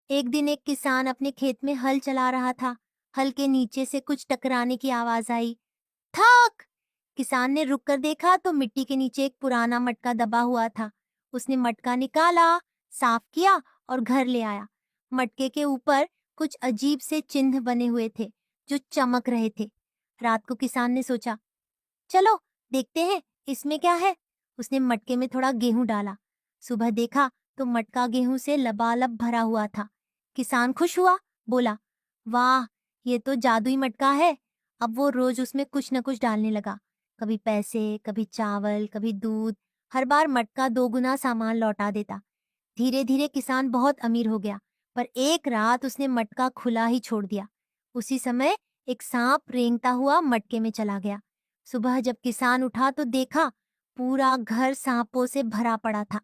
एक दिन एक किसान अपने खेत में हल चला रहा था। हल के नीचे से कुछ टकराने की आवाज आई। थक! किसान ने रुक कर देखा तो मिट्टी के नीचे एक पुराना मटका दबा हुआ था। उसने मटका निकाला, साफ किया और घर ले आया। मटके के ऊपर कुछ अजीब से चिन्ह बने हुए थे जो चमक रहे थे। रात को किसान ने सोचा, चलो देखते हैं इसमें क्या है। उसने मटके में थोड़ा गेहूं डाला। सुबह देखा तो मटका गेहूं से लबालब भरा हुआ था। किसान खुश हुआ, बोला, वाह, ये तो जादुई मटका है। अब वो रोज उसमें कुछ न कुछ डालने लगा। कभी पैसे, कभी चावल, कभी दूध। हर बार मटका दोगुना सामान लौटा देता। धीरे धीरे किसान बहुत अमीर हो गया। पर एक रात उसने मटका खुला ही छोड़ दिया। उसी समय एक सांप रेंगता हुआ मटके में चला गया। सुबह जब किसान उठा तो देखा पूरा घर सांपों से भरा पड़ा था।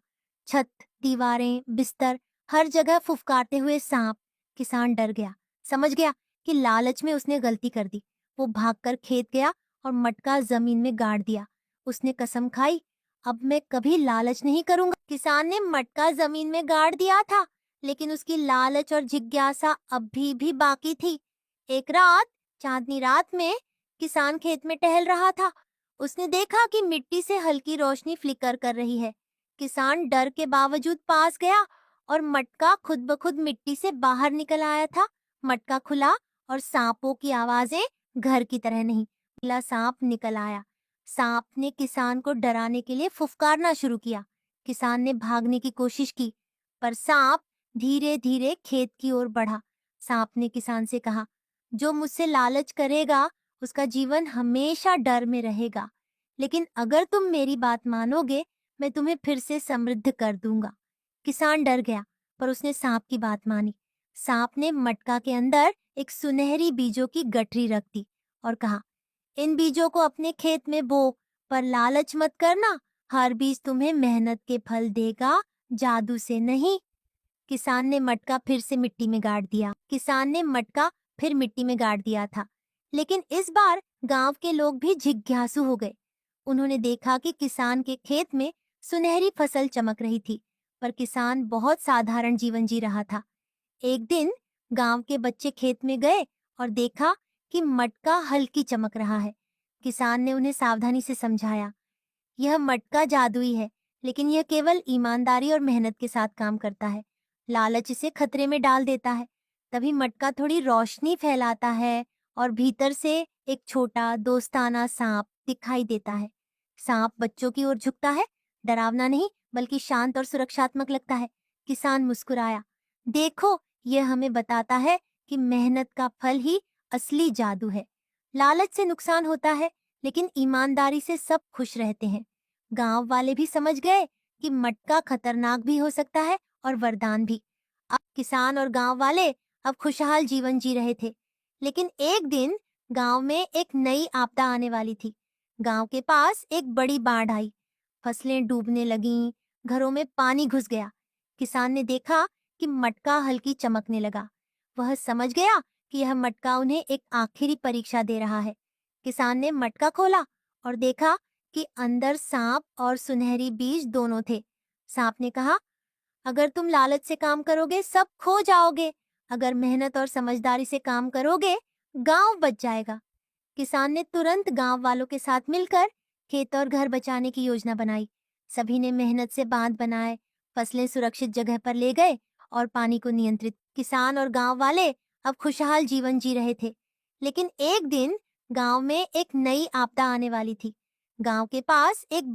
छत, दीवारें, बिस्तर, हर जगह फुफकारते हुए सांप। किसान डर गया, समझ गया कि लालच में उसने गलती कर दी। वो भागकर खेत गया और मटका जमीन में गाड़ दिया। उसने कसम खाई, अब मैं कभी लालच नहीं करूंगा। किसान ने मटका जमीन में गाड़ दिया था, लेकिन उसकी लालच और जिज्ञासा अभी भी बाकी थी। एक रात, चांदनी रात में, किसान खेत में टहल रहा था। उसने देखा कि मिट्टी से हल्की रोशनी फ्लिकर कर रही है। किसान डर के बावजूद पास गया और मटका खुद ब खुद मिट्टी से बाहर निकल आया था। मटका खुला और सांपों की आवाजें घर की तरह नहीं, नीला सांप निकल आया। सांप ने किसान को डराने के लिए फुफकारना शुरू किया। किसान ने भागने की कोशिश की, पर सांप धीरे धीरे खेत की ओर बढ़ा। सांप ने किसान से कहा, जो मुझसे लालच करेगा उसका जीवन हमेशा डर में रहेगा, लेकिन अगर तुम मेरी बात मानोगे मैं तुम्हें फिर से समृद्ध कर दूंगा। किसान डर गया, पर उसने सांप की बात मानी। सांप ने मटका के अंदर एक सुनहरी बीजों की गठरी रख दी और कहा, इन बीजों को अपने खेत में बो, पर लालच मत करना। हर बीज तुम्हें मेहनत के फल देगा, जादू से नहीं। किसान ने मटका फिर से मिट्टी में गाड़ दिया। किसान ने मटका फिर मिट्टी में गाड़ दिया था, लेकिन इस बार गांव के लोग भी जिज्ञासु हो गए। उन्होंने देखा कि किसान के खेत में सुनहरी फसल चमक रही थी, पर किसान बहुत साधारण जीवन जी रहा था। एक दिन गांव के बच्चे खेत में गए और देखा कि मटका हल्की चमक रहा है। किसान ने उन्हें सावधानी से समझाया, यह मटका जादुई है, लेकिन यह केवल ईमानदारी और मेहनत के साथ काम करता है। लालच इसे खतरे में डाल देता है। तभी मटका थोड़ी रोशनी फैलाता है और भीतर से एक छोटा दोस्ताना सांप दिखाई देता है। सांप बच्चों की ओर झुकता है, डरावना नहीं बल्कि शांत और सुरक्षात्मक लगता है। किसान मुस्कुराया, देखो, यह हमें बताता है कि मेहनत का फल ही असली जादू है। लालच से नुकसान होता है, लेकिन ईमानदारी से सब खुश रहते हैं। गांव वाले भी समझ गए कि मटका खतरनाक भी हो सकता है और वरदान भी। अब किसान और गांव वाले अब खुशहाल जीवन जी रहे थे। लेकिन एक दिन गांव में एक नई आपदा आने वाली थी। गांव के पास एक बड़ी बाढ़ आई। फसलें डूबने लगीं, घरों में पानी घुस गया। किसान ने देखा कि मटका हल्की चमकने लगा। वह समझ गया कि यह मटका उन्हें एक आखिरी परीक्षा दे रहा है। किसान ने मटका खोला और देखा कि अंदर सांप और सुनहरी बीज दोनों थे। सांप ने कहा, अगर तुम लालच से काम करोगे सब खो जाओगे। अगर मेहनत और समझदारी से काम करोगे, गांव बच जाएगा। किसान ने तुरंत गांव वालों के साथ मिलकर खेत और घर बचाने की योजना बनाई। सभी ने मेहनत से बांध बनाए, फसलें सुरक्षित जगह पर ले गए और पानी को नियंत्रित। किसान और गांव वाले अब खुशहाल जीवन जी रहे थे। लेकिन एक दिन गांव में एक नई आपदा आने वाली थी। गांव के पास एक